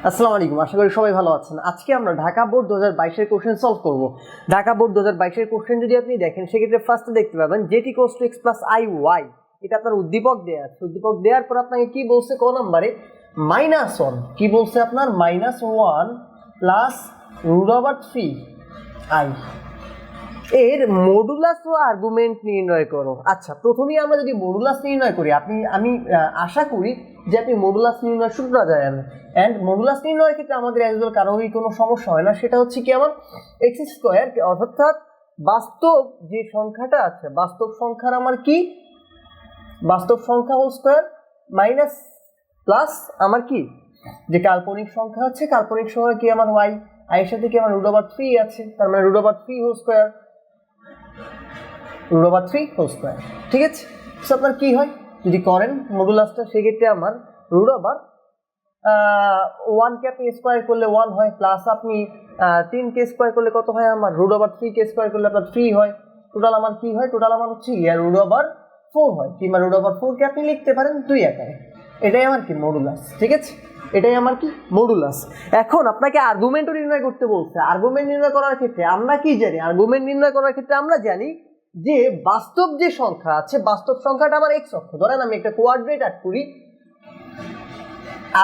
আসসালামু আলাইকুম, আশা করি সবাই ভালো আছেন। আজকে আমরা ঢাকা বোর্ড 2022 এর কোশ্চেন সলভ করব। ঢাকা বোর্ড 2022 এর কোশ্চেন যদি আপনি দেখেন, সেক্ষেত্রে ফার্স্টে দেখতে পাবেন z equals to x plus i y. এটা আপনার উদ্দীপক দেওয়া আছে। উদ্দীপক দেওয়ার পর আপনাকে কি বলছে, ক নম্বরে -1 কি বলছে আপনার -1 প্লাস রুট ওভার 3i এর মডুলাস ও আর্গুমেন্ট নির্ণয় করো। আচ্ছা, প্রথমেই আমরা যদি মডুলাস নির্ণয় করি, আমি আশা করি যে আপনি মডুলাস নির্ণয় সূত্রটা জানেন। অ্যান্ড মডুলাস নির্ণয়ের ক্ষেত্রে আমাদের একজন কারোরই কোনো সমস্যা হয় না। সেটা হচ্ছে কি, আমার এক্স স্কোয়ার অর্থাৎ বাস্তব যে সংখ্যাটা আছে, বাস্তব সংখ্যার আমার কি বাস্তব সংখ্যা হোল স্কোয়ার মাইনাস প্লাস আমার কি যে কাল্পনিক সংখ্যা আছে, কাল্পনিক সংখ্যা কি আমার ওয়াই, এর সাথে কি আমার রুট ওভার 3 আছে, তার মানে root over 3 whole square, root over 3 whole square. ঠিক আছে, সো আপনার কি হয় যদি করেন মডুলাসটা, সেক্ষেত্রে আমার রুট ওভার 1 কে আপনি স্কোয়ার করলে 1 হয়, প্লাস আপনি 3 কে স্কোয়ার করলে কত হয়, আমার রুট ওভার 3 কে স্কোয়ার করলে আপনার 3 হয়। টোটাল আমার কি হয়, টোটাল আমার হচ্ছে রুট ওভার 4 হয়, কিংবা রুট ওভার 4 কে আপনি লিখতে পারেন 2 আকারে। এটাই আমার কি মডুলাস। ঠিক আছে, এটাই আমার কি মডুলাস। এখন আপনাকে আর্গুমেন্টও নির্ণয় করতে বলছে। আর্গুমেন্ট নির্ণয় করার ক্ষেত্রে আমরা কি জানি, আর্গুমেন্ট নির্ণয় করার ক্ষেত্রে আমরা জানি যে বাস্তব যে সংখ্যা আছে, বাস্তব সংখ্যাটা আমার এক্স অক্ষ। ধরেন আমি একটা কোয়াড্রেট আর্ট করি,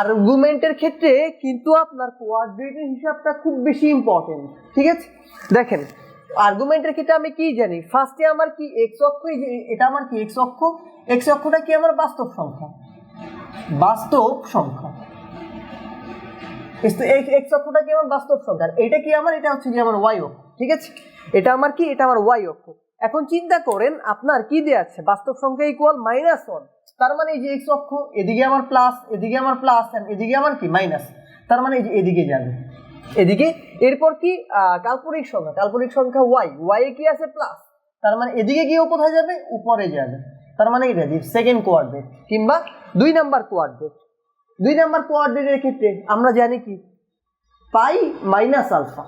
আর্গুমেন্টের ক্ষেত্রে কিন্তু আপনার কোয়াড্রেটের হিসাবটা খুব বেশি ইম্পর্টেন্ট। ঠিক আছে, দেখেন আর্গুমেন্টের ক্ষেত্রে আমি কি জানি, ফার্স্টে আমার কি এক্স অক্ষ, এটা আমার কি এক্স অক্ষ, এক্স অক্ষটা কি আমার বাস্তব সংখ্যা, বাস্তব সংখ্যা, এক্স অক্ষটা কি আমার বাস্তব সংখ্যা, এটা কি আমার, এটা হচ্ছে কি আমার ওয়াই অক্ষ। ঠিক আছে, এটা আমার কি, এটা আমার ওয়াই অক্ষ। এখন চিন্তা করেন আপনার কি দেয়া আছে, বাস্তব সংখ্যা ইকুয়াল -1, তার মানে এই যে এক্স অক্ষ, এদিকে আমার প্লাস, এদিকে আমার প্লাস, এদিকে আমার কি মাইনাস, তার মানে এই যে এদিকে যাবে এদিকে। এরপর কি কাল্পনিক সংখ্যা, কাল্পনিক সংখ্যা ওয়াই, ওয়াই এ কি আছে প্লাস, তার মানে এদিকে গিয়েও কোথায় যাবে, উপরে যাবে। তার মানে এটা সেকেন্ড কোয়াড্রেট কিংবা 2 নাম্বার কোয়াড্রেট। 2 নাম্বার কোয়াড্রেটের ক্ষেত্রে আমরা জানি কি পাই মাইনাস আলফা।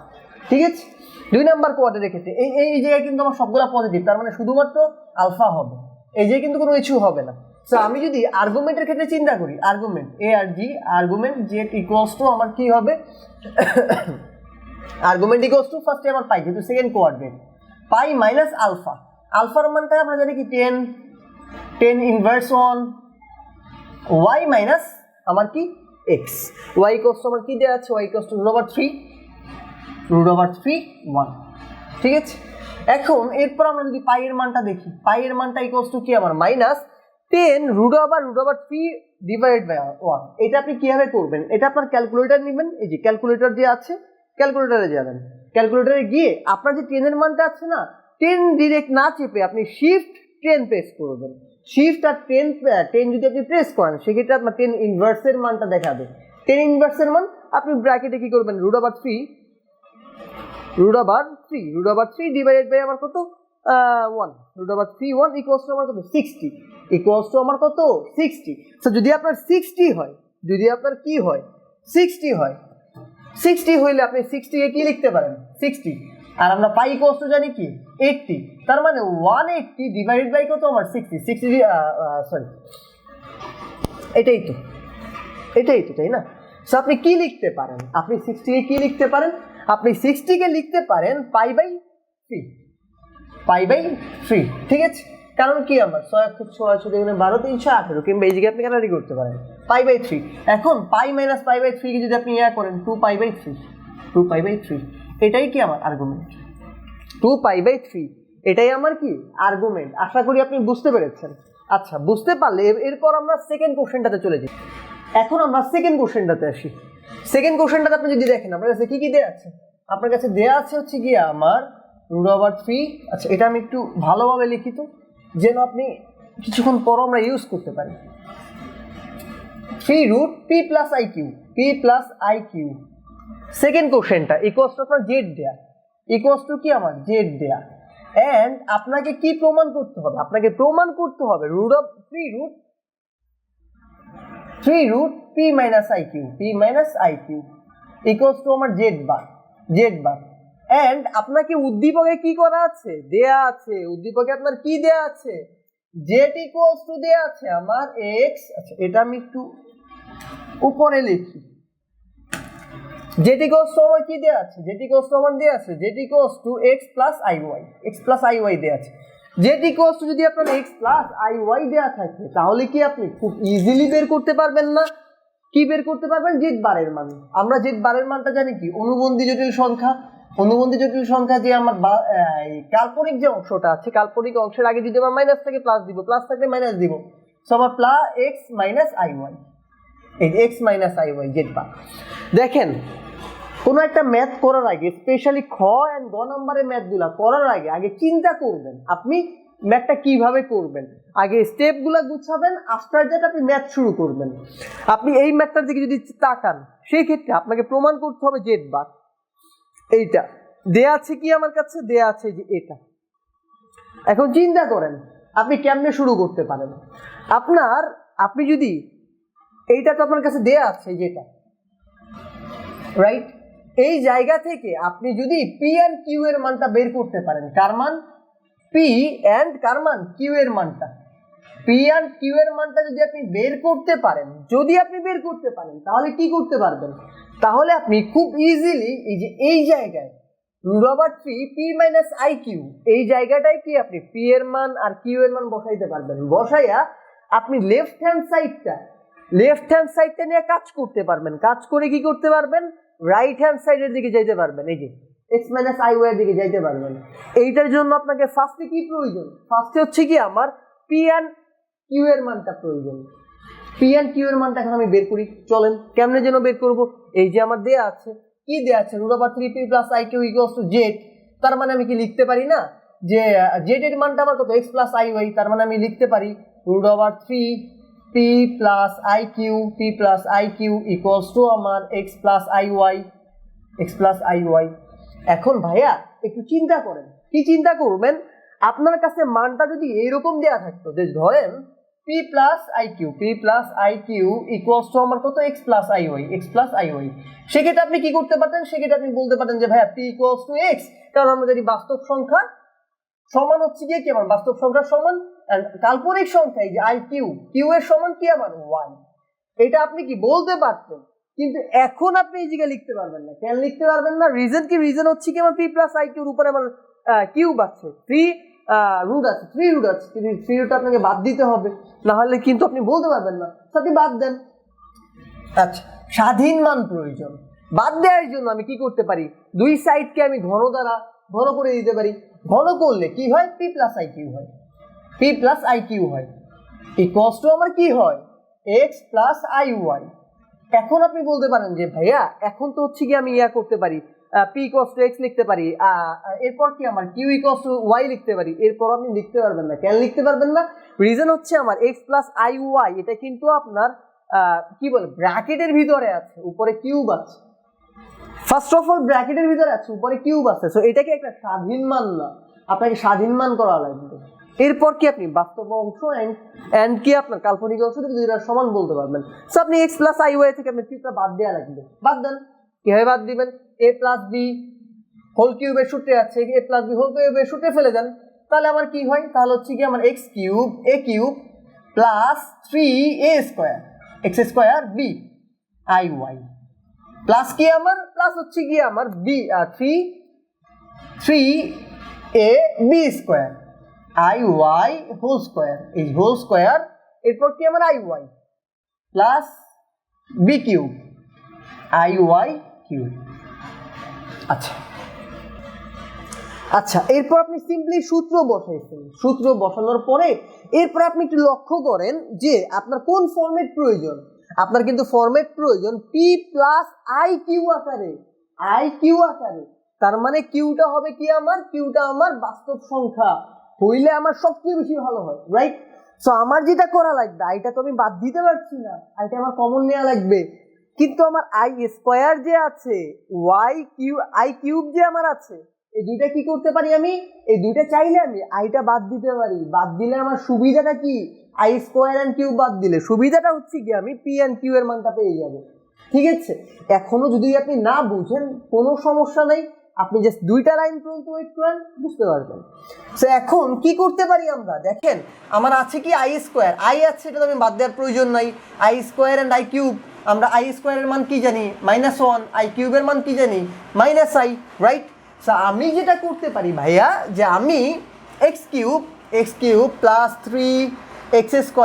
ঠিক আছে, 2 নাম্বার কোয়াড্রেটের ক্ষেত্রে এই জায়গায় কিন্তু আমার সবগুলা পজিটিভ, তার মানে শুধুমাত্র আলফা হবে, এই জায়গায় কিন্তু কোনো কিছু হবে না। সো আমি যদি আর্গুমেন্টের ক্ষেত্রে চিন্তা করি, argument a r g, argument z equals to আমার কি হবে, আর্গুমেন্ট ইকুয়ালস টু ফার্স্টে আমার পাই, যেহেতু সেকেন্ড কোয়াড্রেট, পাই মাইনাস আলফা। আলফার মানটা আমরা জানি কি 10 ইনভার্স 1 ওয়াই মাইনাস আমার কি এক্স। ওয়াই ইকুয়ালস টু আমার কি দেওয়া আছে, y equals to root over 3 1। ঠিক আছে, এখন এরপর আমরা যদি পাই এর মানটা দেখি, পাই এর মানটা ইকুয়ালস টু কি আমার -10 রুট ওভার 3 ডিভাইডেড বাই 1। এটা আপনি কিভাবে করবেন, এটা আপনার ক্যালকুলেটর নেবেন, এই যে ক্যালকুলেটর যে আছে, ক্যালকুলেটরে যাবেন, ক্যালকুলেটরে গিয়ে আপনার যে 10 এর মানটা আছে না, 10 ডিরেক্ট না চেপে আপনি শিফট 10 প্রেস করবেন। শিফট আর 10 যদি আপনি প্রেস করেন, সেক্ষেত্রে আপনার 10 ইনভার্সের মানটা দেখাবে। 10 ইনভার্সের মান আপনি ব্র্যাকেটে কি করবেন, রুট ওভার 3 ডিভাইডেড বাই আমার কত 1, রুট ওভার 3 1 ইকুয়ালস টু আমার কত 60, ইকুয়ালস টু আমার কত 60। সো যদি আপনার 60 হয়, যদি আপনার কি হয় 60 হয়, 60 হইলে আপনি 60 কে কি লিখতে পারেন 60, আর আমরা পাই ইকুয়ালস টু জানি কি 80, তার মানে 180 ডিভাইডেড বাই কত আমার 60 সরি এটাই তো তাই না। সো আপনি কি লিখতে পারেন, আপনি 60 কে কি লিখতে পারেন, আপনি 60 কে লিখতে পারেন পাই বাই 3। ঠিক আছে, কারণ কি আমার 6 12 318 কিংবা এই জায়গায় আপনি ক্যালকুলেট করতে পারেন পাই বাই 3। এখন পাই মাইনাস পাই বাই 3 কে যদি আপনি করেন 2 পাই বাই 3, এটাই কি আমার আর্গুমেন্ট, 2 পাই বাই 3 এটাই আমার কি আর্গুমেন্ট। আশা করি আপনি বুঝতে পেরেছেন। আচ্ছা, বুঝতে পারলে এরপর আমরা সেকেন্ড কোশ্চেনটাতে চলে যাই। এখন আমরা সেকেন্ড কোশ্চেনটাতে আসি। সেকেন্ড কোশ্চেনটাতে আপনি যদি দেখেন, আপনার কাছে কি কি দেয়া আছে, আপনার কাছে দেয়া আছে হচ্ছে গিয়ে আমার রুট ওভার 3। আচ্ছা, এটা আমি একটু ভালোভাবে লিখিত যেন আপনি কিছুক্ষণ পর আমরা ইউজ করতে পারি। 3 root p plus i q. Second কোশ্চেনটা ইকুয়ালস টু আপনার জেড দেয়া, ইকুয়ালস টু কি আমার জেড দেয়া। এন্ড আপনাকে কি প্রমাণ করতে হবে, আপনাকে প্রমাণ করতে হবে root of 3 root p minus i q equals to আমার জেড বার। এন্ড আপনাকে উদ্দীপকে কি করা আছে, দেয়া আছে, উদ্দীপকে আপনার কি দেয়া আছে, জেড ইকুয়ালস টু দেয়া আছে আমার এক্স। আচ্ছা, এটা আমি একটু উপরে লিখি, জেড ইকুয়ালস টু আমার কি দেওয়া আছে, জেড ইকুয়ালস টু আমার দেওয়া আছে Z equals to x plus i Y, x plus i Y দেওয়া আছে। জেড ইকুয়ালস টু যদি আপনার এক্স প্লাস আই ওয়াই দেওয়া থাকে তাহলে কি আপনি খুব ইজিলি বের করতে পারবেন না? কি বের করতে পারবেন? জেড বারের মান। আমরা জেড বারের মানটা জানি কি, অনুবন্ধী জটিল সংখ্যা। অনুবন্ধী জটিল সংখ্যা যে আমার কাল্পনিক যে অংশটা আছে, কাল্পনিক অংশের আগে যদি আমার মাইনাস থাকে প্লাস দিব, প্লাস থাকলে মাইনাস দিব। সো আমার plus X minus I Y, এই X minus I Y Z বার। দেখেন কোনো একটা ম্যাথ করার আগে, স্পেশালি খ অ্যান্ড গ নাম্বারের ম্যাথগুলা করার আগে চিন্তা করবেন আপনি ম্যাথটা কিভাবে করবেন, আগে স্টেপগুলো গুছাবেন, আফটার দ্যাট আপনি ম্যাথ শুরু করবেন। আপনি এই ম্যাথটার দিকে যদি তাকান সেই ক্ষেত্রে আপনাকে প্রমাণ করতে হবে জেড বার। এইটা দেয়া আছে কি আমার কাছে, দেয়া আছে যে এটা। এখন চিন্তা করেন আপনি কেমনে শুরু করতে পারেন। আপনি যদি এইটা তো আপনার কাছে দেয়া আছে যেটা, রাইট? এই জায়গা থেকে আপনি যদি পি অ্যান্ড কিউ এর মানটা বের করতে পারেন, কার মান? পি অ্যান্ড কার মান? কিউ এর মানটা। পি অ্যান্ড কিউ এর মানটা যদি আপনি বের করতে পারেন, তাহলে কি করতে পারবেন? তাহলে আপনি খুব ইজিলি এই যে এই জায়গায় √3 পি মাইনাস আই কিউ, এই জায়গাটায় কি আপনি পি এর মান আর কিউ এর মান বসাইতে পারবেন। বসাইয়া আপনি লেফট হ্যান্ড সাইডটা নিয়ে কাজ করতে পারবেন। কাজ করে কি করতে পারবেন? রাইট হ্যান্ড সাইডের দিকে যাইতে পারবেন, এই যে এক্স মাইনাস আই ওয়াই এর দিকে যাইতে পারবেন। এইটার জন্য আপনাকে ফার্স্টে কি প্রয়োজন? ফার্স্টে হচ্ছে কি আমার পি অ্যান্ড কিউ এর মানটা প্রয়োজন। পি অ্যান্ড কিউ এর মানটা এখন আমি বের করি, চলেন। কেমনে যেন বের করব? এই যে আমার দেয়া আছে, কি দেয়া আছে? √3 p plus i q equals to z. তার মানে আমি কি লিখতে পারি না যে জেড এর মানটা আমার কত? X plus i y. তার মানে আমি লিখতে পারি √3 p plus i q equals to আমার এক্স প্লাস আই ওয়াই। এখন ভাইয়া একটু চিন্তা করেন, কি চিন্তা করবেন? আপনার কাছে মানটা যদি এইরকম দেয়া থাকতো যে ধরেন p plus i q equals to আমার কত? X plus i y. সেক্ষেত্রে আপনি কি করতে পারতেন? সেক্ষেত্রে আপনি বলতে পারতেন যে ভাইয়া পি ইকুয়ালস টু এক্স, কারণ আমরা যদি বাস্তব সংখ্যা সমান হচ্ছে কি আমার বাস্তব সংখ্যা সমান কাল্পনিক সংখ্যা, এই যে আই কিউ এর সমান কি আমার ওয়াই। এটা আপনি কি বলতে পারতেন, কিন্তু এখন আপনি এই জায়গায় লিখতে পারবেন না। কেন লিখতে পারবেন না? রিজন কি? রিজন হচ্ছে কি আমার পি প্লাস আই কিউর উপরে আমার কিউব আছে, 3 রুট আছে, কিন্তু 3 রুটটা আপনাকে বাদ দিতে হবে, না হলে কিন্তু আপনি বলতে পারবেন না। আপনি বাদ দেন। আচ্ছা, স্বাধীন মান প্রয়োজন। বাদ দেওয়ার জন্য আমি কি করতে পারি? দুই সাইডকে আমি ঘন দ্বারা ঘন করে দিতে পারি। ঘন করলে কি হয়? পি প্লাস আই কিউ হয় ইকুয়ালস টু আমার কি হয়? X plus i y. এখন আপনি বলতে পারেন যে ভাইয়া এখন তো হচ্ছে কি আমি করতে পারি, পি ইকুয়ালস টু এক্স লিখতে পারি, এরপর কি আমার কিউ ইকুয়ালস টু ওয়াই লিখতে পারি। এরপর আপনি লিখতে পারবেন না। কেন লিখতে পারবেন না? রিজন হচ্ছে আমার এক্স প্লাস আই ওয়াই এটা কিন্তু আপনার কি বলে ব্র্যাকেটের ভিতরে আছে, উপরে কিউব আছে। ফার্স্ট অফ অল ব্র্যাকেটের ভিতরে আছে, উপরে কিউব আছে। সো এটাকে একটা স্বাধীন মান না, আপনাকে স্বাধীন মান করা লাগবে। এরপর কি আপনি বাস্তব অংশ এন্ড কি আপনার কাল্পনিক অংশ থেকে দুইটা সমান বলতে পারবেন। সো আপনি এক্স প্লাস আই ওয়াই থেকে আপনি কিউবটা বাদ দেওয়া লাগবে। বাদ দেন। কিভাবে বাদ দিবেন? এ প্লাস বি হোল কিউবের সূত্রে আছে, এ প্লাস বি হোল কিউবের সূত্রে ফেলে দেন। তাহলে আমার কি হয়? তাহলে হচ্ছে কি আমার x cube plus 3a square x square b i y plus কি আমার প্লাস হচ্ছে কি আমার b 3a b square I Y whole square, এই হোল স্কোয়ার। এরপর কি আমার i y plus b cube i y cube. আচ্ছা, এরপর আপনি সিম্পলি সূত্র বসাইছেন। সূত্র বসানোর পরে এরপর আপনি একটু লক্ষ্য করেন যে আপনার কোন ফরম্যাট প্রয়োজন। আপনার কিন্তু ফরম্যাট প্রয়োজন পি প্লাস আই কিউ আকারে। তার মানে কিউটা হবে কি আমার? কিউটা আমার বাস্তব সংখ্যা হইলে আমার সবচেয়ে বেশি ভালো হয়, রাইট? সো আমার যেটা করা লাগবে, আইটা তো আমি বাদ দিতে পারছি না, আইটা আমার কমন নেওয়া লাগবে। কিন্তু আমার আই স্কোয়ার যে আছে, আই কিউব যে আমার আছে, এই দুইটা কি করতে পারি আমি? এই দুইটা চাইলে আমি আইটা বাদ দিতে পারি। বাদ দিলে আমার সুবিধাটা কি? আই স্কোয়ার এন্ড কিউব বাদ দিলে সুবিধাটা হচ্ছে কি আমি পি এন্ড কিউ এর মানটা পেয়ে যাব। ঠিক আছে? এখনো যদি আপনি না বুঝেন কোনো সমস্যা নেই, আপনি জাস্ট দুইটা লাইন পর্যন্ত ওয়েট করেন, বুঝতে পারবেন। সো এখন কি করতে পারি আমরা? দেখেন আমার আছে কি আই স্কোয়ার, আই আছে, এটা তো আমি বাদ দেওয়ার প্রয়োজন নাই। I square and i cube, আমরা আই স্কোয়ারের মান কি জানি -1, আই কিউবের মান কি জানি -i, রাইট? সো আমি যেটা করতে পারি ভাইয়া, যে আমি x cube plus 3x²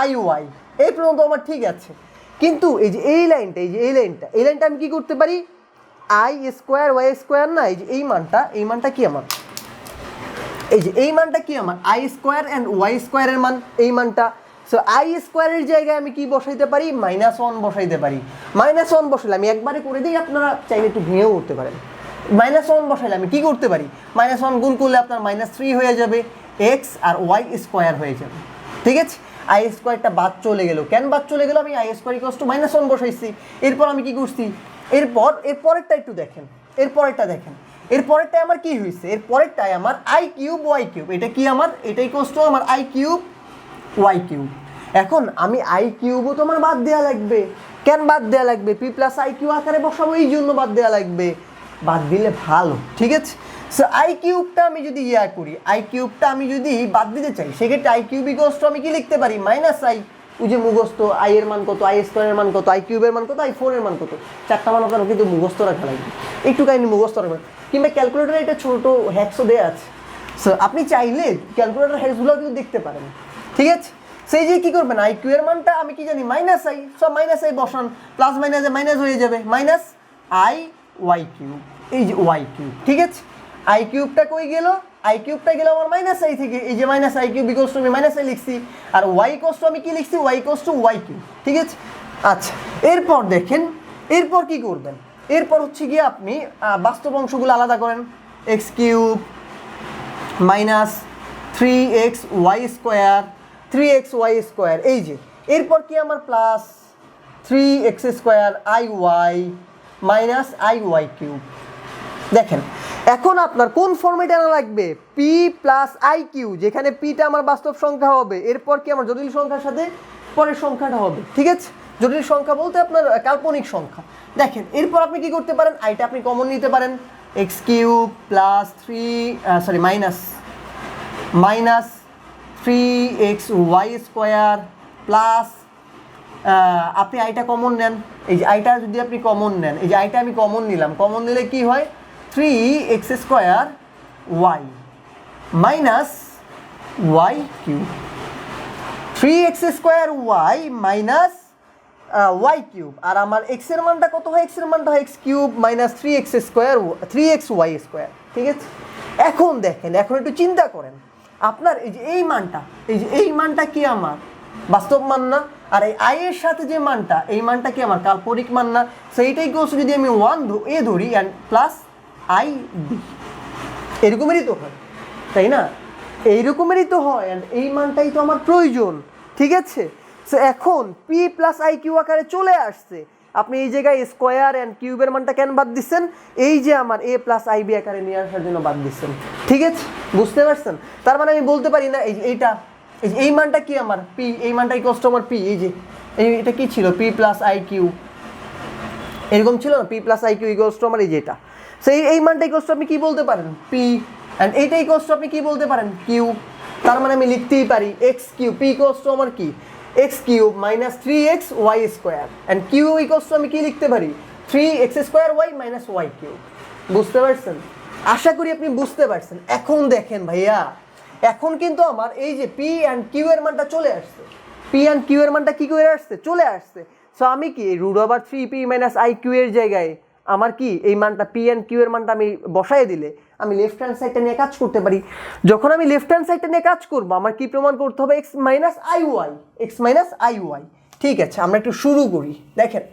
iy এই পর্যন্ত আমার ঠিক আছে, কিন্তু এই যে এই লাইনটা আমি কি করতে পারি, আই স্কোয়ার ওয়াই স্কোয়ার না, এই যে এই মানটা কি আমার, এই যে এই মানটা কি আমার আই স্কোয়ার অ্যান্ড ওয়াই স্কোয়ারের মান, এই মানটা। সো আই স্কোয়ারের জায়গায় আমি কি বসাইতে পারি, -1 বসাইতে পারি। -1 বসাইলে আমি একবারে করে দিই, আপনারা চাইলে একটু ভেঙেও করতে পারেন। -1 বসাইলে আমি কি করতে পারি, -1 গুণ করলে আপনার -3 হয়ে যাবে, এক্স আর ওয়াই স্কোয়ার হয়ে যাবে, ঠিক আছে? আই স্কোয়ারটা বাদ চলে গেল, কেন বাদ চলে গেল, আমি আই স্কোয়ার =-1 বসাইছি। এরপর আমি কি করছি, এরপরেরটা একটু দেখেন, এরপরেরটা আমার কি হয়েছে, এরপরেরটায় আমার আই কিউব ওয়াই কিউব, এটা কি আমার, এটাই কষ্ট আমার আই কিউব ওয়াই কিউব। এখন আমি আই কিউবও তো আমার বাদ দেওয়া লাগবে, কেন বাদ দেওয়া লাগবে, পি প্লাস আই কিউ আকারে বসাবো, এই জন্য বাদ দেওয়া লাগবে, বাদ দিলে ভালো, ঠিক আছে? সো আই কিউবটা আমি যদি আমি যদি বাদ দিতে চাই, সেক্ষেত্রে আই কিউব = আমি কি লিখতে পারি, -i, ওই যে মুখস্থ, আই এর মান কত, আই স্কোয়ারের মান কত, আই কিউবের মান কত, আই 4 এর মান কত, 4টা মান আপনার কিন্তু মুখস্থ রাখা লাগবে, একটু কাহিনি মুখস্থ রাখবেন, কিংবা ক্যালকুলেটারে একটা ছোট হ্যাক্সও দেওয়া আছে। সো আপনি চাইলে ক্যালকুলেটার হ্যাক্সগুলো কিন্তু দেখতে পারেন, ঠিক আছে? সেই যে কী করবেন, আই কিউ এর মানটা আমি কি জানি -i, সব -i বসান, প্লাস মাইনাসে মাইনাস হয়ে যাবে, -i ওয়াই কিউব, এই যে ওয়াই কিউব, ঠিক আছে? আই কিউবটা কই গেল, আই কিউবটা গেল আমার -i থেকে, এই যে -i কিউব = আমি -i লিখছি, আর ওয়াই = আমি কি লিখছি, ওয়াই = ওয়াই কিউব, ঠিক আছে? আচ্ছা, এরপর দেখেন, এরপর কি করবেন, এরপর হচ্ছে গিয়ে আপনি বাস্তব অংশগুলো আলাদা করেন, x কিউব -3xy², এই যে এরপর কি আমার plus 3x² iy -iy cube. দেখেন এখন আপনার কোন ফর্মেটে আনা লাগবে, p + iq, যেখানে পিটা আমার বাস্তব সংখ্যা হবে, এরপর কি আমার জটিল সংখ্যার সাথে পরের সংখ্যাটা হবে, ঠিক আছে? জটিল সংখ্যা বলতে আপনার কাল্পনিক সংখ্যা। দেখেন এরপর আপনি কি করতে পারেন, আইটা আপনি কমন নিতে পারেন, x³ প্লাস -3xy² প্লাস আপনি আইটা কমন নেন, এই যে আইটা যদি আপনি কমন নেন, এই যে আইটা আমি কমন নিলাম, কমন নিলে কি হয়, 3x² y -y cube, 3x² y y cube, আর আমার x এর মানটা কত হয়, x এর মানটা হয় x³ -3xy², ঠিক আছে? এখন দেখেন, এখন একটু চিন্তা করেন, আপনার এই যে এই মানটা কি আমার বাস্তব মান না, আর এই আই এর সাথে যে মানটা, এই মানটা কি আমার কাল্পনিক মান না? সেইটাই কোর্স যদি আমি 1 ধরি অ্যান্ড প্লাস আই বি, এরকমেরই তো হয়, তাই না? এইরকমেরই তো হয়, অ্যান্ড এই মানটাই তো আমার প্রয়োজন, ঠিক আছে? সো এখন পি প্লাস আই কিউ আকারে চলে আসছে, আপনি এই জায়গায় স্কোয়ার অ্যান্ড কিউবের মানটা কেন বাদ দিচ্ছেন, এই যে আমার এ প্লাস আই বি আকারে নিয়ে আসার জন্য বাদ দিচ্ছেন, ঠিক আছে? বুঝতে পারছেন? তার মানে আমি বলতে পারি না এই যে এই মানটা কি আমার পি, এই মানটাই কষ্ট আমার পি, এই যে এটা কি ছিল, পি প্লাস আই কিউ, এরকম ছিল না, পি প্লাস আই কিউ = আমার এই যে এটা, সেই এই মানটাই কষ্ট আপনি কি বলতে পারেন, পি, অ্যান্ড এইটাই কষ্ট আপনি কি বলতে পারেন, কিউ। তার মানে আমি লিখতেই পারি এক্স কিউ, পি কষ্ট আমার কি x³ -3xy², অ্যান্ড কিউ আমি কি লিখতে পারি, 3x² y -y কিউব। বুঝতে পারছেন? আশা করি আপনি বুঝতে পারছেন। এখন দেখেন ভাইয়া, এখন কিন্তু আমার এই যে পি অ্যান্ড কিউ এর মানটা চলে আসছে, পি অ্যান্ড কিউ এর মানটা কি করে আসছে, চলে আসছে। সো আমি কি √3p - iq এর জায়গায় আমার কি এই মানটা পি অ্যান্ড কিউ এর মানটা আমি বসাই দিলে আমি লেফট হ্যান্ড সাইডটা নিয়ে কাজ করতে পারি। যখন আমি লেফট হ্যান্ড সাইডটা নিয়ে কাজ করবো আমার কি প্রমাণ করতে হবে, x - iy। ঠিক আছে, আমরা একটু শুরু করি। দেখেন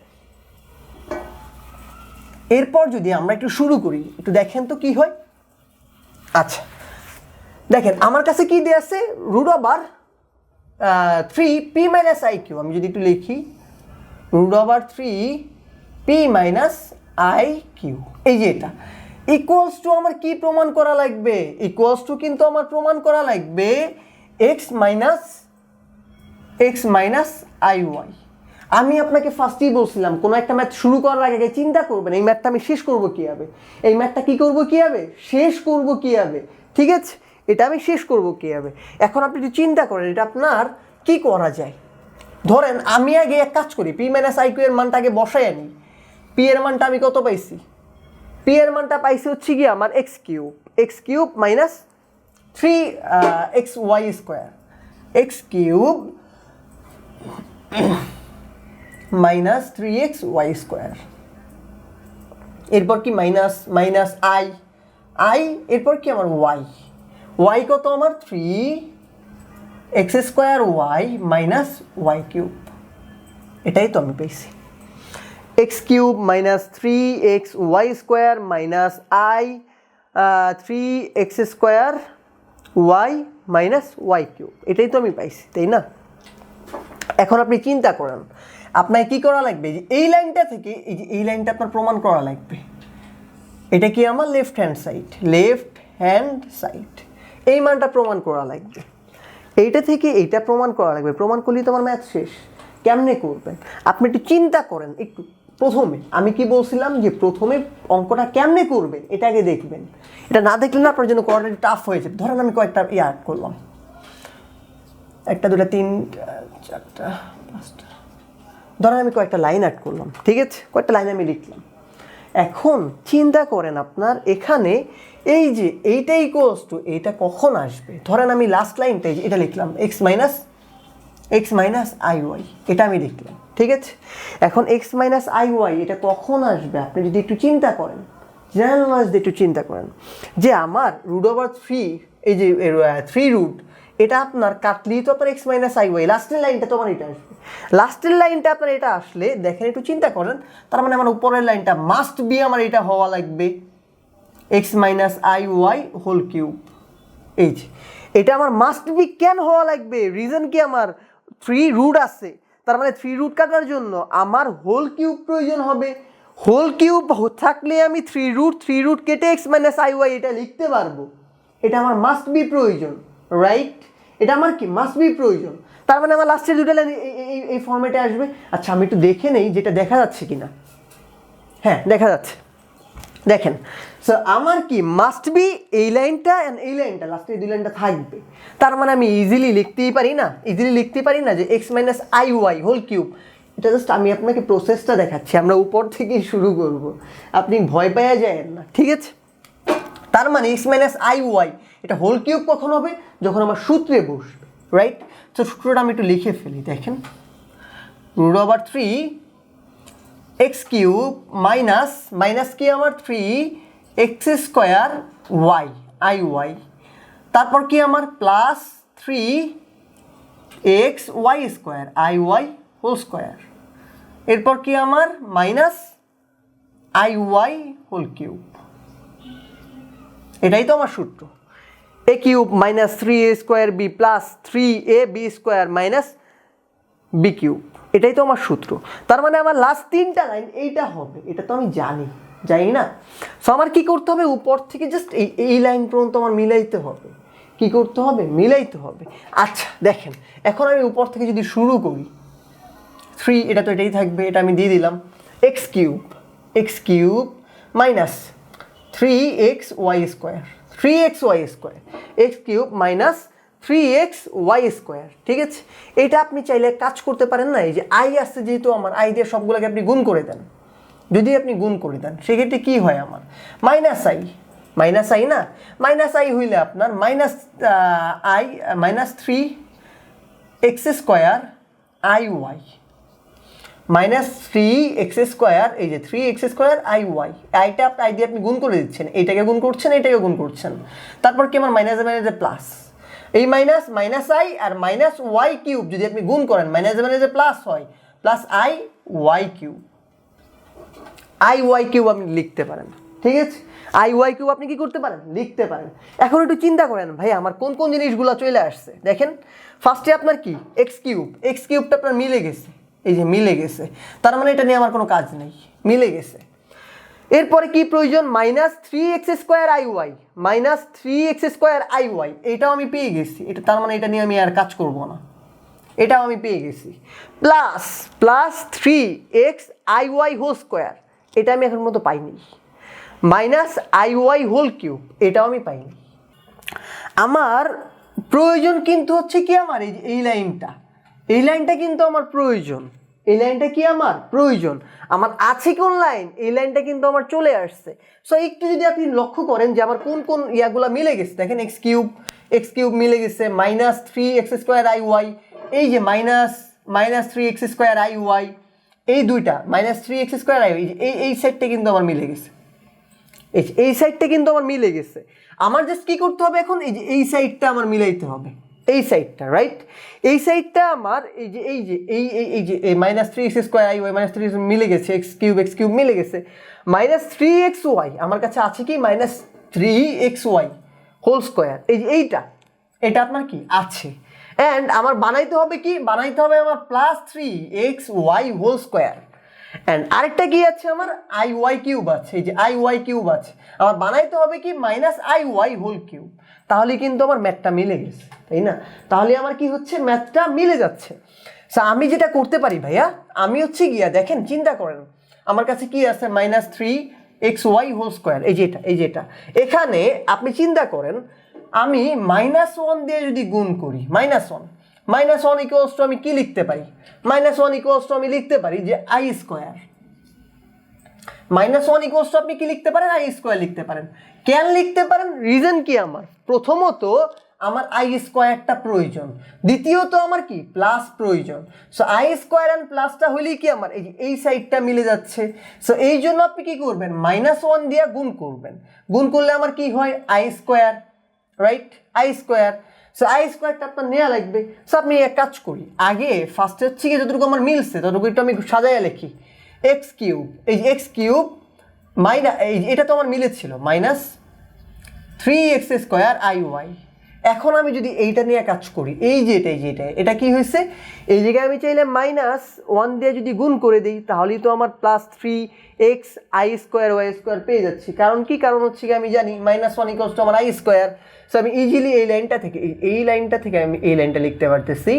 এরপর যদি আমরা একটু শুরু করি, একটু দেখেন তো কি হয়। আচ্ছা দেখেন আমার কাছে কি দেয়া আছে, √3p - iq। আমি যদি একটু লিখি √3p - iq, এই যে এটা ইকুয়ালস টু আমার কি প্রমাণ করা লাগবে, ইকুয়ালস টু কিন্তু আমার প্রমাণ করা লাগবে x - iy। আমি আপনাকে ফার্স্টেই বলছিলাম কোনো একটা ম্যাথ শুরু করার আগে চিন্তা করবেন এই ম্যাথটা আমি শেষ করব কীভাবে, এই ম্যাথটা কী করবো কীভাবে, শেষ করব কীভাবে। ঠিক আছে, এটা আমি শেষ করব কীভাবে। এখন আপনি একটু চিন্তা করেন এটা আপনার কি করা যায়। ধরেন আমি আগে এক কাজ করি, পি মাইনাস আই কিউ এর মানটা আগে বসাই আনি। পি এর মানটা আমি কত পাইছি? পি এর মানটা পাইছি হচ্ছে কি আমার x cube minus 3xy square, x cube minus 3xy square. এরপর কি মাইনাস মাইনাস আই এরপর কি আমার ওয়াই কত আমার 3x square y minus y cube. এটাই তো আমি পেয়েছি, x cube minus 3xy square minus 3x square y minus y cube. এটাই তো আমি পাইছি, তাই না? এখন আপনি চিন্তা করেন আপনার কি করা লাগবে, যে এই লাইনটা থেকে এই লাইনটা আপনার প্রমাণ করা লাগবে। এটা কি আমার লেফট হ্যান্ড সাইড, এই মানটা প্রমাণ করা লাগবে। এইটা থেকে এইটা প্রমাণ করা লাগবে, প্রমাণ করলেই তো আমার ম্যাথ শেষ। কেমনে করবেন আপনি একটু চিন্তা করেন। একটু প্রথমে আমি কি বলছিলাম, যে প্রথমে অঙ্কটা কেমনে করবেন এটা আগে দেখবেন। এটা না দেখলে না আপনার জন্য করাটা টাফ হয়ে যাবে। ধরেন আমি কয়েকটা অ্যাড করলাম, 1 2 3 4 5টা, ধরেন আমি কয়েকটা লাইন অ্যাড করলাম, ঠিক আছে? কয়েকটা লাইন আমি লিখলাম। এখন চিন্তা করেন আপনার এখানে এই যে এইটা ইকুয়ালস টু এইটা কখন আসবে। ধরেন আমি লাস্ট লাইনটাই এটা লিখলাম, এক্স মাইনাস আই ওয়াই, এটা আমি লিখলাম, ঠিক আছে? এখন এক্স মাইনাস আই ওয়াই এটা কখন আসবে আপনি যদি একটু চিন্তা করেন, জেনারেল নলেজ দিয়ে একটু চিন্তা করেন, যে আমার √3, এই যে 3 রুট, এটা আপনার কাটলেই তো আপনার এক্স মাইনাস আই ওয়াই, লাস্টের লাইনটা তো আমার এটা আসবে। লাস্টের লাইনটা আপনার এটা আসলে দেখেন, একটু চিন্তা করেন, তার মানে আমার উপরের লাইনটা মাস্ট বি আমার এটা হওয়া লাগবে x minus I Y whole cube. এই যে এটা আমার মাস্ট বি কেন হওয়া লাগবে, রিজন কি, আমার 3 রুট আছে, তার মানে 3 রুট কাটার জন্য আমার হোল কিউব প্রয়োজন হবে। হোল কিউব থাকলে আমি 3 রুট কেটে এক্স মাইনাস আই ওয়াই এটা লিখতে পারবো। এটা আমার মাস্ট বি প্রয়োজন, রাইট? এটা আমার কি মাস্ট বি প্রয়োজন। তার মানে আমার লাস্টের দুটো লাইন এই ফর্মেটে আসবে। আচ্ছা আমি একটু দেখে নেই যেটা দেখা যাচ্ছে কিনা। হ্যাঁ দেখা যাচ্ছে, দেখেন। সো আমার কি মাস্ট বি এই লাইনটা অ্যান্ড এই লাইনটা, লাস্টে এই দুই লাইনটা থাকবে। তার মানে আমি ইজিলি লিখতে পারি না যে x minus I Y whole cube. এটা জাস্ট আমি আপনাকে প্রসেসটা দেখাচ্ছি, আমরা উপর থেকেই শুরু করব, আপনি ভয় পেয়ে যায়েন না, ঠিক আছে? তার মানে এক্স মাইনাস আই ওয়াই এটা হোল কিউব কখন হবে, যখন আমার সূত্রে বসবে, রাইট? তো সূত্রটা আমি একটু লিখে ফেলি, দেখেন, √3 এক্স কিউব মাইনাস কি আমার 3x square Y I Y, তারপর কি আমার plus 3x Y square I Y whole square, এরপর কি আমার minus I Y whole cube. এটাই তো আমার সূত্র, A cube minus 3a square B plus 3ab square minus B cube. এটাই তো আমার সূত্র। তার মানে আমার লাস্ট 3টা লাইন এইটা হবে, এটা তো আমি জানি না। সো আমার কি করতে হবে, উপর থেকে জাস্ট এই লাইন পর্যন্ত আমার মিলাইতে হবে। কি করতে হবে, মিলাইতে হবে। আচ্ছা দেখেন, এখন আমি উপর থেকে যদি শুরু করি, 3 এটা তো এটাই থাকবে, এটা আমি দিয়ে দিলাম, x cube minus 3xy square x cube minus 3xy square, ঠিক আছে? এটা আপনি চাইলে কাজ করতে পারেন না, এই যে আই আসছে যেহেতু আমার, আই দিয়ে সবগুলোকে আপনি গুণ করে দেন। যদি আপনি গুণ করে দেন সেক্ষেত্রে কি হয়, আমার মাইনাস আই না, মাইনাস আই হইলে আপনার minus 3x square I y minus 3x square, এই যে 3x স্কোয়ার আই ওয়াই, আইটা আই দিয়ে আপনি গুণ করে দিচ্ছেন, এইটাকে গুণ করছেন, তারপর কি আমার মাইনাস প্লাস, এই মাইনাস আই আর মাইনাস ওয়াই কিউব যদি আপনি গুণ করেন, মাইনাস প্লাস হয়, প্লাস আই ওয়াই কিউব আপনি লিখতে পারেন, ঠিক আছে? আই ওয়াই কিউব আপনি কি করতে পারেন, লিখতে পারেন। এখন একটু চিন্তা করেন, ভাই আমার কোন কোন জিনিসগুলো চলে আসছে। দেখেন, ফার্স্টে আপনার কি এক্স কিউবটা আপনার মিলে গেছে, এই যে মিলে গেছে, তার মানে এটা নিয়ে আমার কোনো কাজ নেই, মিলে গেছে। এরপরে কি প্রয়োজন, minus 3x square I Y, এটাও আমি পেয়ে গেছি, এটা তার মানে এটা নিয়ে আমি আর কাজ করব না, এটাও আমি পেয়ে গেছি। Plus 3x i Y whole square, এটা আমি এখন মতো পাইনি। Minus I Y whole cube, এটাও আমি পাইনি। আমার প্রয়োজন কিন্তু হচ্ছে কি, আমার এই লাইনটা, এই লাইনটা কিন্তু আমার প্রয়োজন, এই লাইনটা কি আমার প্রয়োজন, আমার আছে কোন লাইন, এই লাইনটা কিন্তু আমার চলে আসছে। সো একটু যদি আপনি লক্ষ্য করেন যে আমার কোন কোন ইয়াগুলা মিলে গেছে, দেখেন এক্স কিউব মিলে গেছে, -3x²iy, এই যে -3x²iy, এই দুইটা -3x²iy, এই সাইডটা কিন্তু আমার মিলে গেছে, এই সাইডটা কিন্তু আমার মিলে গেছে। আমার জাস্ট কি করতে হবে এখন, এই যে এই সাইডটা আমার মিলাইতে হবে, এই সাইডটা, রাইট? এই সাইডটা আমার এই যে -3x²iy -3 মিলে গেছে, x কিউব মিলে গেছে, -3xy আমার কাছে আছে কি -3xy হোল স্কোয়ার, এই যে এটা আপনার কি আছে। অ্যান্ড আমার বানাইতে হবে কি, বানাইতে হবে আমার +3xy হোল স্কোয়ার। অ্যান্ড আরেকটা কি আছে, আমার iy কিউব আছে, এই যে iy কিউব আছে, আমার বানাইতে হবে কি -iy হোল কিউব। তাহলে কিন্তু আমার ম্যাথটা মিলে গেছে, তাই না? তাহলে আমার কি হচ্ছে, ম্যাথটা মিলে যাচ্ছে। সো আমি যেটা করতে পারি ভাইয়া, আমি হচ্ছে গিয়া, দেখেন চিন্তা করেন, আমার কাছে কি আছে -3xy হোল স্কোয়ার, এই যে এটা এখানে আপনি চিন্তা করেন, আমি -1 দিয়ে যদি গুণ করি, -1 ইকুয়ালস টু আমি কি লিখতে পারি, -1 ইকুয়ালস টু আমি লিখতে পারি যে i স্কোয়ার, -1 ইকুয়ালস টু আপনি কি লিখতে পারেন, i স্কোয়ার লিখতে পারেন। কেন লিখতে পারেন, রিজন কি, আমার প্রথমত আমার i স্কোয়ারটা প্রয়োজন, দ্বিতীয়ত আমার কি প্লাস প্রয়োজন। সো i স্কোয়ার অ্যান্ড প্লাসটা হইলেই কি আমার এই সাইডটা মিলে যাচ্ছে। সো এই জন্য আপনি কি করবেন, -1 দিয়ে গুণ করবেন, গুণ করলে আমার কি হয় i square, right? i square. So i স্কোয়ারটা আপনার নেওয়া লাগবে। সো আপনি এক কাজ করি, আগে ফার্স্টে হচ্ছে কি যতটুকু আমার মিলছে ততটুকু একটু আমি সাজাইয়া লিখি, x কিউব, এই যে x কিউব এটা তো আমার মিলেছিল -3x²iy। এখন আমি যদি এইটা নিয়ে কাজ করি, এই যে এটা কি হয়েছে, এই জায়গায় আমি চাইলে -1 দিয়ে যদি গুণ করে দিই তাহলেই তো আমার +3xi²y² পেয়ে যাচ্ছি। কারণ কি, কারণ হচ্ছে কি আমি জানি -1 ইকুয়ালস টু আমার i স্কোয়ার। সো আমি ইজিলি এই লাইনটা থেকে আমি এই লাইনটা লিখতে পারতেছি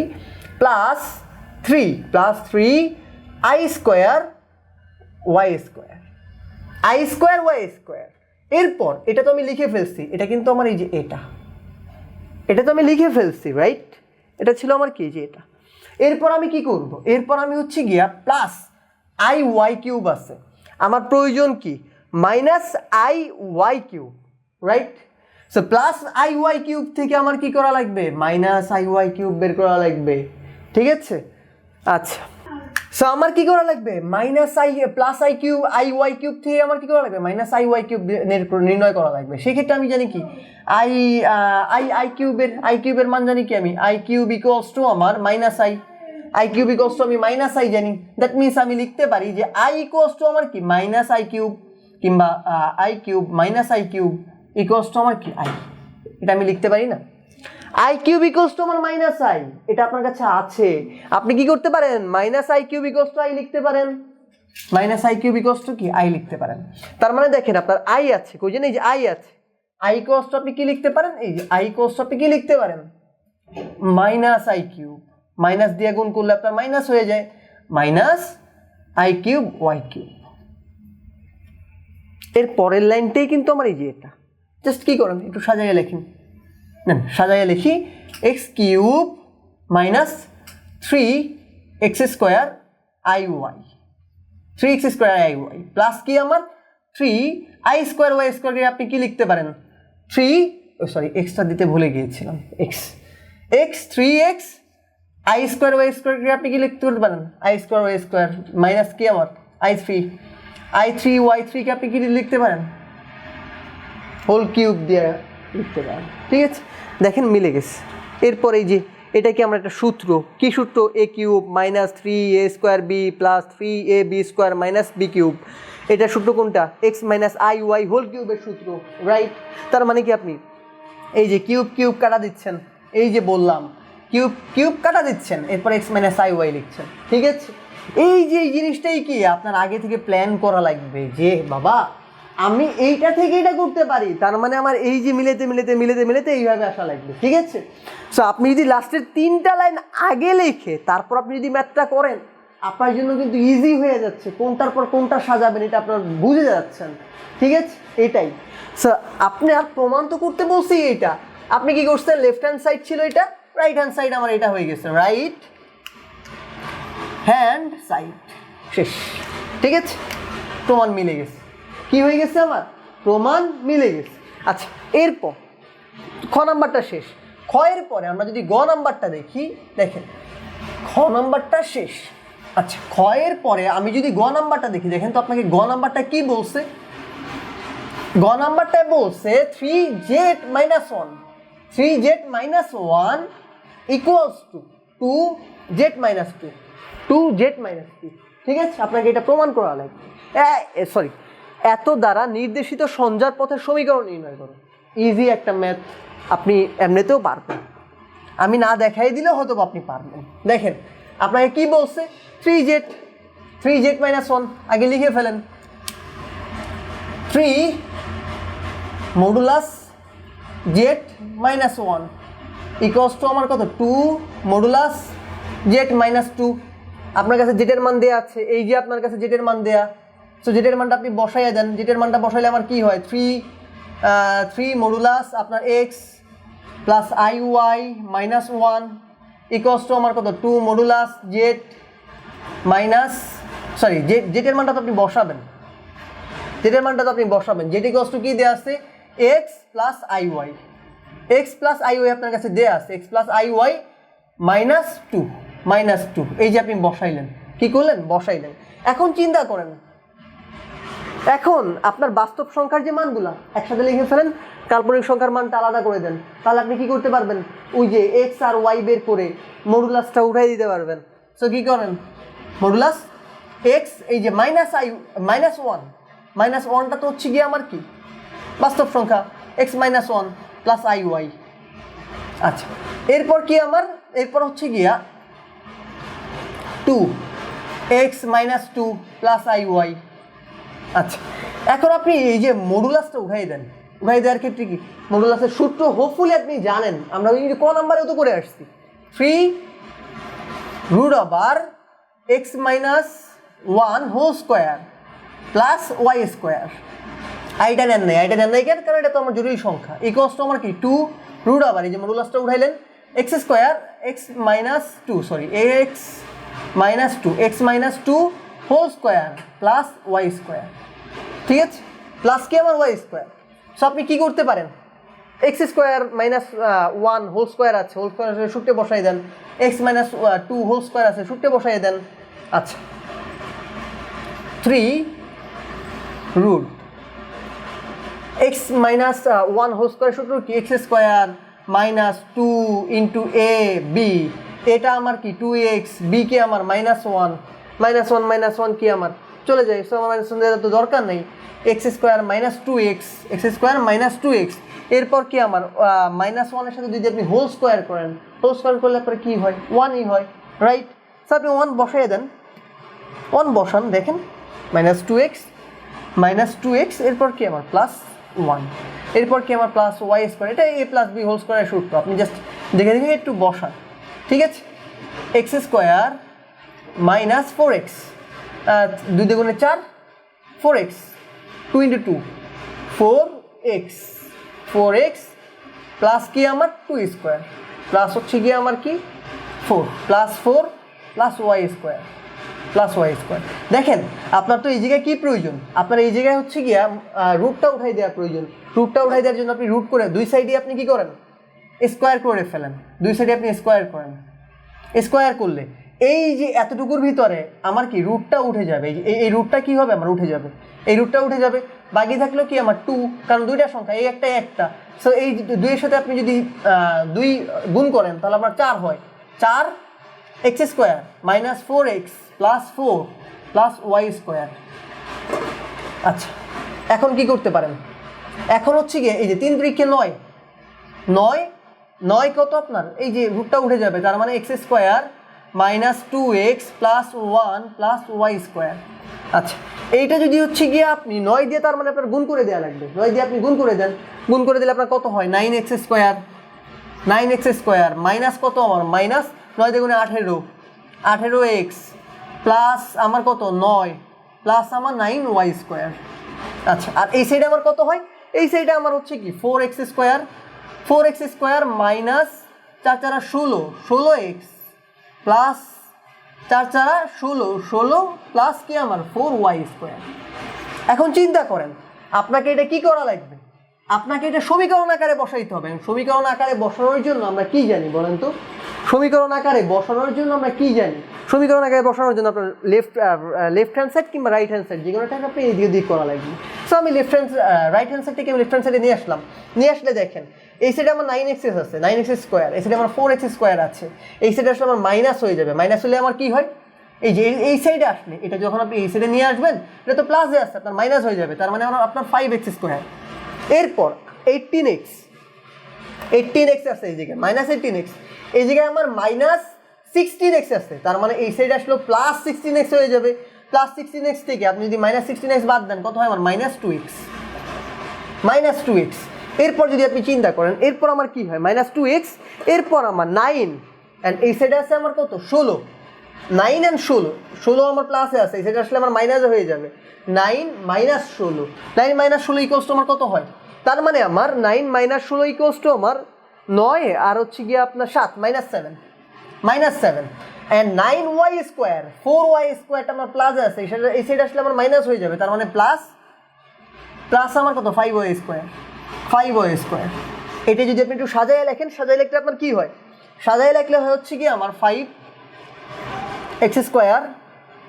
+3i²y², i²y²। এরপর এটা তো আমি লিখে ফেলছি, এটা কিন্তু আমার এই যে এটা তো আমি লিখে ফেলছি, রাইট? এটা ছিল আমার কি, যে এটা। এরপর আমি কি করব, এরপর আমি হচ্ছে গিয়া +iy³ আছে, আমার প্রয়োজন কি -iy³, রাইট? সো +iy³ থেকে আমার কি করা লাগবে, -iy³ বের করা লাগবে, ঠিক আছে? আচ্ছা, সো আমার কি করা লাগবে, +iy³ থেকে আমার কি করা লাগবে, -iy³ নির্ণয় করা লাগবে। সেক্ষেত্রে আমি জানি কি i³ মান জানি কি, আমি i³ ইকুয়ালস টু আমার i³ ইকুয়ালস টু আমি -i জানি। দ্যাট মিনস আমি লিখতে পারি যে i ইকুয়ালস টু আমার কি -i³ কিংবা i³ -i³ ইকুয়ালস টু আমার কি i, এটা আমি লিখতে পারি না। i³ ইকুয়ালস টু আমার -i, এটা আপনার কাছে আছে, আপনি কি করতে পারেন -i³ ইকুয়ালস টু i লিখতে পারেন, -i³ ইকুয়ালস টু কি i লিখতে পারেন। তার মানে দেখেন আপনার i আছে, কই জানেন, এই যে i আছে, i ইকুয়ালস টু আপনি কি লিখতে পারেন, এই যে i ইকুয়ালস টু আপনি কি লিখতে পারেন -i³ মাইনাস দিয়ে গুণ করলে আপনার মাইনাস হয়ে যায়, -i³y³। এর পরের লাইনটাই কিন্তু আমার এই যে এটা, জাস্ট কি করেন একটু সাজাইয়া লিখেন, সাজাইয়া লিখি x³ -3x²iy, 3x²iy প্লাস কি আমার 3i²y² আপনি কি লিখতে পারেন, এক্সটা দিতে ভুলে গিয়েছিলাম, x 3x i²y² আপনি কি লিখতে পারেন, i²y² মাইনাস কি আমার i3y3 কে আপনি কি লিখতে পারেন, হোল কিউব দিয়ে লিখতে পারেন, ঠিক আছে? দেখেন মিলে গেছে। এরপর এই যে এটা কি আমরা একটা সূত্র, কি সূত্র, a³ -3a² b + 3ab² - b³, এটা সূত্র কোনটা, x - iy হোল কিউবের সূত্র, রাইট? তার মানে কি আপনি এই যে কিউব কাটা দিচ্ছেন, এই যে বললাম কিউব কাটা দিচ্ছেন, এরপর x - iy লিখছেন, ঠিক আছে? এই যে এই জিনিসটাই কি আপনার আগে থেকে প্ল্যান করা লাগবে যে বাবা আমি এইটা থেকে এটা করতে পারি, তার মানে আমার এই যে মিলেতে এইভাবে আসা লাগবে, ঠিক আছে? সো আপনি যদি লাস্টের 3টা লাইন আগে লিখে তারপর আপনি যদি ম্যাথটা করেন, আপনার জন্য কিন্তু ইজি হয়ে যাচ্ছে, কোনটার পর কোনটা সাজাবেন এটা আপনার বুঝে যাচ্ছেন, ঠিক আছে? এটাই। সো আপনি আর প্রমাণ তো করতে বলছি, এইটা আপনি কি করছেন, লেফট হ্যান্ড সাইড ছিল এটা, রাইট হ্যান্ড সাইড আমার এটা হয়ে গেছে, রাইট হ্যান্ড সাইড। শেষ। ঠিক আছে, প্রমাণ মিলে গেছে। কি হয়ে গেছে আমার? প্রমাণ মিলে গেছে। আচ্ছা, এরপর খ নাম্বারটা শেষ। খ এর পরে আমরা যদি গ নাম্বারটা দেখি, দেখেন খ নাম্বারটা শেষ। আচ্ছা, খ এর পরে আমি যদি গ নাম্বারটা দেখি, দেখেন তো আপনাকে গ নাম্বারটা কি বলছে। গ নাম্বারটায় বলছে 3z - 1, 3z - 1 equals to 2z - 2, 2z - 2। ঠিক আছে, আপনাকে এটা প্রমাণ করা লাগবে। সরি, এত দ্বারা নির্দেশিত সঞ্জার পথের সমীকরণ নির্ণয় করো। ইজি একটা ম্যাথ, আপনি এমনিতেও পারবেন, আমি না দেখাই দিলেও হয়তো আপনি পারবেন। দেখেন আপনাকে কি বলছে, 3z - 1 আগে লিখে ফেলেন। 3 মডুলাস z - 1 ইকুয়ালস টু আমার কত, 2 মডুলাস z - 2। আপনার কাছে জেটের মান দেয়া আছে, এই যে আপনার কাছে জেটের মান দেয়া, সো জেটের মানটা আপনি বসাইয়া দেন। জেটের মানটা বসাইলে আমার কি হয়, 3 মডুলাস আপনার x plus iy minus 1 equals to আমার কত, 2 মডুলাস z মাইনাস, সরি জেটের মানটা তো আপনি বসাবেন, জেটের মানটা তো আপনি বসাবেন। জেট ইকুয়ালস টু কি দেওয়া আছে, x plus iy, x plus iy আপনার কাছে দেওয়া আছে, x প্লাস iy মাইনাস 2, এই যে আপনি বসাইলেন, কি করলেন, বসাইলেন। এখন চিন্তা করেন, এখন আপনার বাস্তব সংখ্যার যে মানগুলা একসাথে লিখে ফেলেন, কাল্পনিক সংখ্যার মানটা আলাদা করে দেন, তাহলে আপনি কি করতে পারবেন, ওই যে x আর y বের করে মডুলাসটা উঠাই দিতে পারবেন। সো কি করেন, মডুলাস x, এই যে মাইনাস ওয়ানটা তো হচ্ছে গিয়ে আমার কি বাস্তব সংখ্যা, x - 1 প্লাস iy। আচ্ছা, এরপর কি আমার, এরপর হচ্ছে গিয়া 2x - 2 প্লাস iy। আচ্ছা, এখন আপনি এই যে মডুলাসটা উঠাই দেন, উঠাই দেওয়ার ক্ষেত্রে কি মডুলাসের সূত্র হোপফুলি আপনি জানেন, আমরা ওই ক নাম্বারেও তো করে আসছি, 3√x - 1 whole square plus y square. আইটা নেন নাই কেন, কারণ এটা তো আমার জরুরি সংখ্যা। ইকুয়ালস টু আমার কি 2√, এই যে মডুলাসটা উঠাইলেন, x square x - 2 whole square plus y square. ঠিক আছে, প্লাস কি আমার y স্কোয়ার। সো আপনি কি করতে পারেন, x square minus 1 whole square আছে, হোল স্কোয়ার সূত্রে বসাই দেন, x - 2 হোল স্কোয়ার আছে, সূত্রে বসাই দেন। আচ্ছা, 3√x - 1 হোল স্কোয়ার সূত্র কি, x square minus 2 into a b, এটা আমার কি 2x, b কি আমার -1, -1 কি আমার চলে যায়, সো আমার মাইনাস ওয়ান তো দরকার নেই, x স্কোয়ার মাইনাস 2x, এরপর কি আমার -1 এর সাথে যদি আপনি হোল স্কোয়ার করেন, হোল স্কোয়ার করলে পরে কি হয়, 1ই হয়, রাইট। সো আপনি 1 বসাই দেন, 1 বসান, দেখেন -2x, এরপর কি আমার +1, এরপর কি আমার প্লাস y স্কোয়ার, এটা a প্লাস b হোল স্কোয়ারের সূত্র, আপনি জাস্ট দেখে একটু বসান। ঠিক আছে, x স্কোয়ার মাইনাস 4x, 2 দুগুণে 4, 4x, 2 × 2 4x প্লাস কি আমার 2 স্কোয়ার প্লাস হচ্ছে গিয়ে আমার কি 4 plus y square plus y square. দেখেন আপনার তো এই জায়গায় কি প্রয়োজন, আপনার এই জায়গায় হচ্ছে গিয়া রুটটা উঠাই দেওয়া প্রয়োজন। রুটটা উঠাই দেওয়ার জন্য আপনি রুট করে দুই সাইডে আপনি কি করেন, স্কোয়ার করে ফেলেন, দুই সাইডে আপনি স্কোয়ার করেন। স্কোয়ার করলে এই যে এতটুকুর ভিতরে আমার কি রুটটা উঠে যাবে, এই রুটটা কি হবে আমার উঠে যাবে, এই রুটটা উঠে যাবে, বাকি থাকলো কি আমার 2, কারণ দুইটা সংখ্যা, এই একটা। সো এই দুইয়ের সাথে আপনি যদি 2 গুণ করেন তাহলে আপনার 4 হয়, 4x square minus 4x plus 4 plus y square. আচ্ছা, এখন কি করতে পারেন, এখন হচ্ছে গিয়ে এই যে 3 × 3 = 9 কত আপনার, এই যে রুটটা উঠে যাবে, তার মানে x square minus 2x plus 1 plus y square. আচ্ছা, এইটা যদি হচ্ছে গিয়ে আপনি 9 দিয়ে, তার মানে আপনার গুণ করে দেওয়া লাগবে, 9 দিয়ে আপনি গুণ করে দেন, গুণ করে দিলে আপনার কত হয় 9x স্কোয়ার মাইনাস কত আমার মাইনাস 9 × 18x প্লাস আমার কত 9 প্লাস আমার 9y স্কোয়ার। আচ্ছা, আর এই সাইডে আমার কত হয়, এই সাইডে আমার হচ্ছে কি 4x square minus 4 × 4 = 16x plus 4 4 16, 16 plus কি আমার 4y²। এখন চিন্তা করেন আপনাকে এটা কি করা লাগবে, আপনাকে এটা সমীকরণ আকারে বসাইতে হবে। সমীকরণ আকারে বসানোর জন্য আমরা কি জানি বলেন তো? সমীকরণ আকারে বসানোর জন্য আমরা কি জানি? সমীকরণ আকারে বসানোর জন্য আপনার লেফট হ্যান্ড সাইড কিংবা রাইট হ্যান্ড সাইড যে কোনোটাকে আপনি এই দিকে দিক করা লাগবে। সো আমি রাইট হ্যান্ড সাইড থেকে আমি লেফট হ্যান্ড সাইডে নিয়ে আসলাম। নিয়ে আসলে দেখেন এই সাইডে আমার 9x আছে, 9x², এই সাইডে আমার 4x² আছে। এই সাইডে আসলে আমার মাইনাস হয়ে যাবে, মাইনাস হলে আমার কি হয়, এই যে এই সাইডে আসলে এটা যখন আপনি এই সাইডে নিয়ে আসবেন এটা তো প্লাসে আসছে, আপনার মাইনাস হয়ে যাবে, তার মানে আপনার 5x²। এরপর 18x আছে এই জায়গায়, -18x, এই জায়গায় আমার -16x আছে, তার মানে এই সাইডে আসলে +16x হয়ে যাবে। +16x থেকে আপনি যদি -16x বাদ দেন কত হয় আমার -2x। এরপর যদি আপনি চিন্তা করেন এরপর আমার কি হয় -2x, এরপর আমার 9 অ্যান্ড এই সাইডে আছে আমার কত 16, 9 অ্যান্ড 16 আমার প্লাসে আছে, এই সাইডে আসলে আমার মাইনাসে হয়ে যাবে। 9 - 16, 9 - 16 ইকুয়ালস টু আমার কত হয়, তার মানে আমার 9 - 16 ইকুয়ালস টু আমার 9 আর হচ্ছে গিয়ে আপনার 7 -7 অ্যান্ড 9y², 4y² আমার প্লাসে আছে, এই সাইডে আসলে আমার মাইনাস হয়ে যাবে, তার মানে প্লাস আমার কত 5y²। এটা যদি আপনি একটু সাজায় লেখেন, সাজায় লিখলে আপনার কি হয়, সাজায় লিখলে হচ্ছে কি আমার 5x²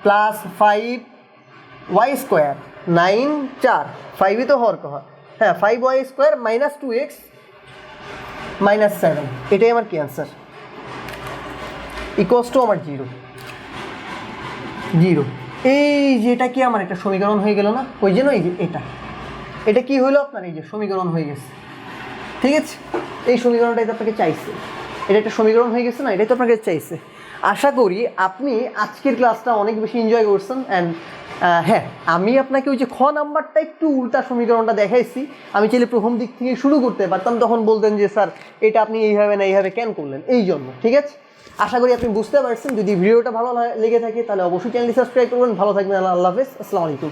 প্লাস 5y², 9 4 5ই তো হওয়ার কথা, হ্যাঁ 5y² -2x -7, এটাই আমার কি অ্যান্সার, ইকুয়ালস টু আমার 0। এই যে এটা কি আমার একটা সমীকরণ হয়ে গেল না, ওই জন্য এই যে এটা কি হলো আপনার এই যে সমীকরণ হয়ে গেছে, ঠিক আছে? এই সমীকরণটাই তো আপনাকে চাইছে, এটা একটা সমীকরণ হয়ে গেছে না, এটাই তো আপনাকে চাইছে। আশা করি আপনি আজকের ক্লাসটা অনেক বেশি এনজয় করছেন। অ্যান্ড হ্যাঁ, আমি আপনাকে ওই যে খ নাম্বারটা একটু উল্টা সমীকরণটা দেখাইছি, আমি চাইলে প্রথম দিক থেকে শুরু করতে পারতাম, তখন বলতেন যে স্যার এটা আপনি এইভাবে না এইভাবে কেন করলেন, এই জন্য। ঠিক আছে, আশা করি আপনি বুঝতে পারছেন। যদি ভিডিওটা ভালো লেগে থাকে তাহলে অবশ্যই চ্যানেলটি সাবস্ক্রাইব করবেন। ভালো থাকবেন, আল্লাহ হাফেজ, আসসালামু আলাইকুম।